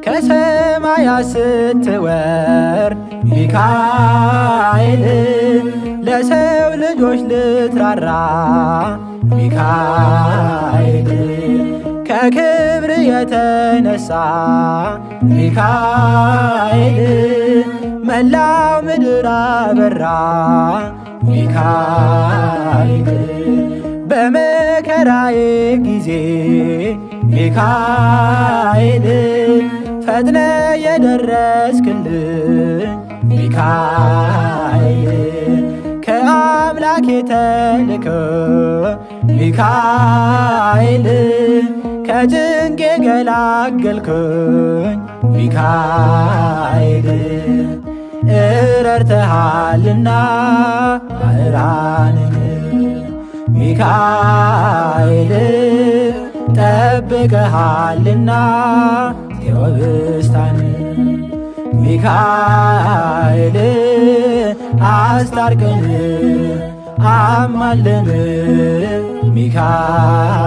ከሰማያት ስትወርድ ሚካኤል ለሰው ልጆች ልትራራ ሚካኤል ከክብር የተነሳ ሚካኤል መላው ምድር አበራ ሚካኤል በመከራዬ ጊዜ ሚካኤል ፈጥነ የደረስክልኝ ሚካኤል ከአምላክ የተልከ ሚካኤል ከጭንቅ የገላገልከኝ ሚካኤል እረድተሃልና ባሕራንን ሚካኤል ጠብቀሃልና የወብስታን ሚካኤል አስታርቀን አማልን ሚካኤል